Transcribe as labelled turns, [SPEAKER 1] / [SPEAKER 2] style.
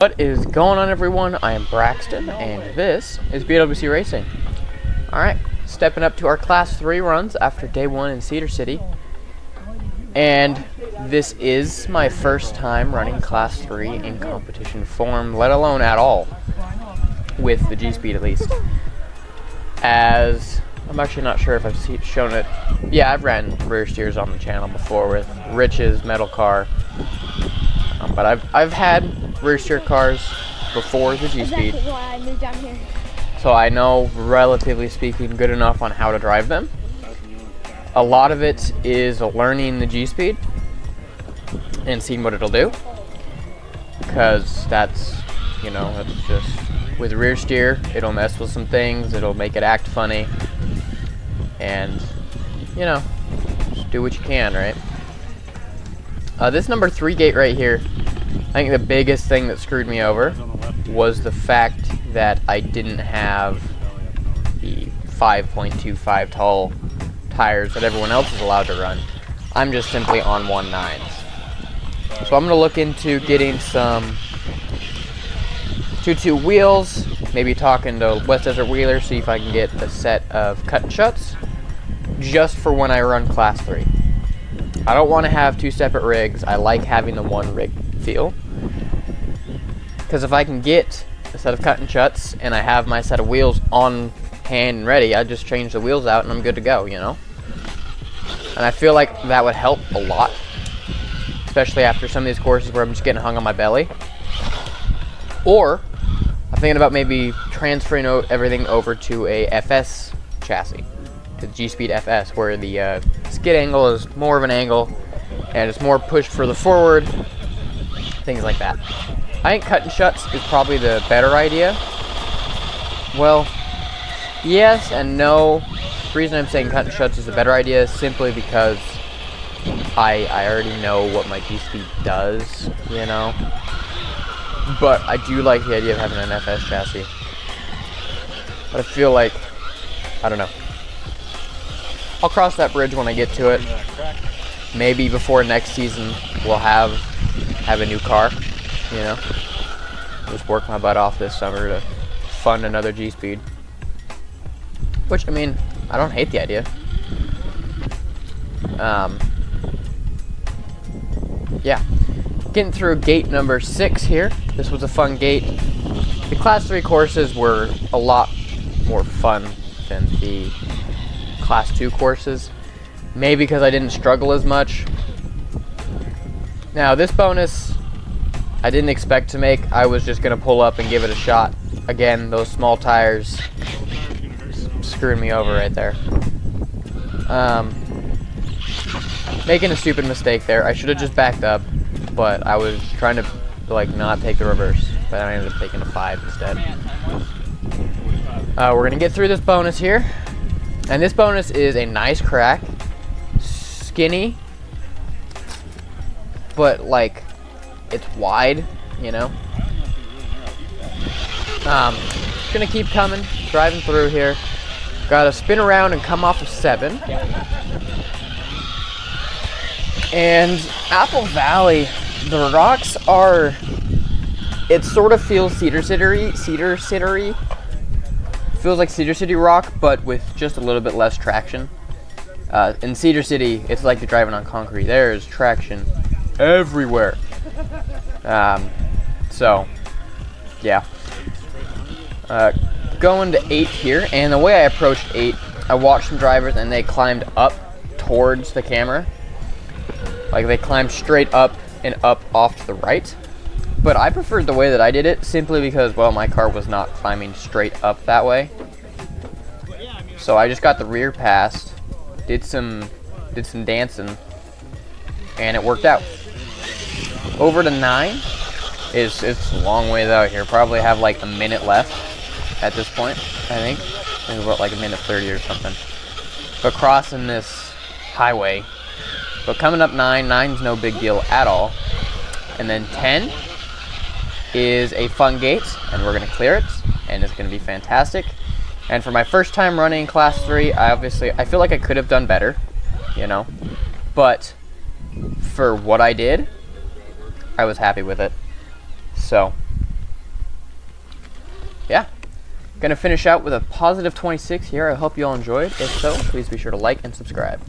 [SPEAKER 1] What is going on, everyone? I am Braxton, and this is BWC Racing. Alright, stepping up to our Class 3 runs after day 1 in Cedar City. And this is my first time running Class 3 in competition form, let alone at all, with the G-Speed at least. As, I'm actually not sure if I've shown it. Yeah, I've ran rear steers on the channel before with Rich's metal car. But I've had rear steer cars before the G-Speed,
[SPEAKER 2] why I moved down here.
[SPEAKER 1] so I know, relatively speaking, good enough on how to drive them. A lot of it is learning the G-Speed and seeing what it'll do, because that's, you know, it's just, with rear steer, it'll mess with some things, it'll make it act funny, and, you know, just do what you can, right? This number 3 gate right here, I think the biggest thing that screwed me over was the fact that I didn't have the 5.25 tall tires that everyone else is allowed to run. I'm just simply on 1.9s. So I'm going to look into getting some 2.2 wheels, maybe talking to West Desert Wheeler, see if I can get a set of cut and shuts just for when I run Class 3. I don't want to have 2 separate rigs. I like having the 1 rig feel, because if I can get a set of cut and shuts and I have my set of wheels on hand and ready, I just change the wheels out and I'm good to go, you know. And I feel like that would help a lot, especially after some of these courses where I'm just getting hung on my belly. Or I'm thinking about maybe transferring everything over to a FS chassis, to the G-Speed FS, where the skid angle is more of an angle and it's more pushed further forward, things like that. I think cut and shuts is probably the better idea. Well, yes and no. The reason I'm saying cut and shuts is the better idea is simply because I already know what my G-Speed does, you know. But I do like the idea of having an FS chassis. But I feel like, I don't know. I'll cross that bridge when I get to it. Maybe before next season we'll have a new car, you know. Just work my butt off this summer to fund another G-Speed. Which, I mean, I don't hate the idea. Yeah. Getting through gate number 6 here. This was a fun gate. The Class 3 courses were a lot more fun than the Class 2 courses. Maybe because I didn't struggle as much. Now, this bonus I didn't expect to make. I was just going to pull up and give it a shot. Again, those small tires screwed me over right there. Making a stupid mistake there. I should have just backed up, but I was trying to like not take the reverse, but I ended up taking a 5 instead. We're going to get through this bonus here. And this bonus is a nice crack. Skinny, but like it's wide, you know. Gonna keep coming, driving through here. Gotta spin around and come off of 7. And Apple Valley, the rocks are, it sort of feels Cedar City. Feels like Cedar City rock, but with just a little bit less traction. In Cedar City, it's like you're driving on concrete. There's traction everywhere. So, yeah. Going to 8 here, and the way I approached 8, I watched some drivers and they climbed up towards the camera. Like they climbed straight up and up off to the right. But I preferred the way that I did it simply because, well, my car was not climbing straight up that way. So I just got the rear passed, did some dancing, and it worked out. Over to 9 it's a long ways out here. Probably have like a minute left at this point, I think. Maybe about like a minute 30 or something. But crossing this highway. But coming up 9's no big deal at all. And then 10 is a fun gate, and we're going to clear it, and it's going to be fantastic. And for my first time running Class 3, I feel like I could have done better, you know. But for what I did, I was happy with it. So, yeah, gonna finish out with a positive 26 here. I hope you all enjoyed. If so, please be sure to like and subscribe.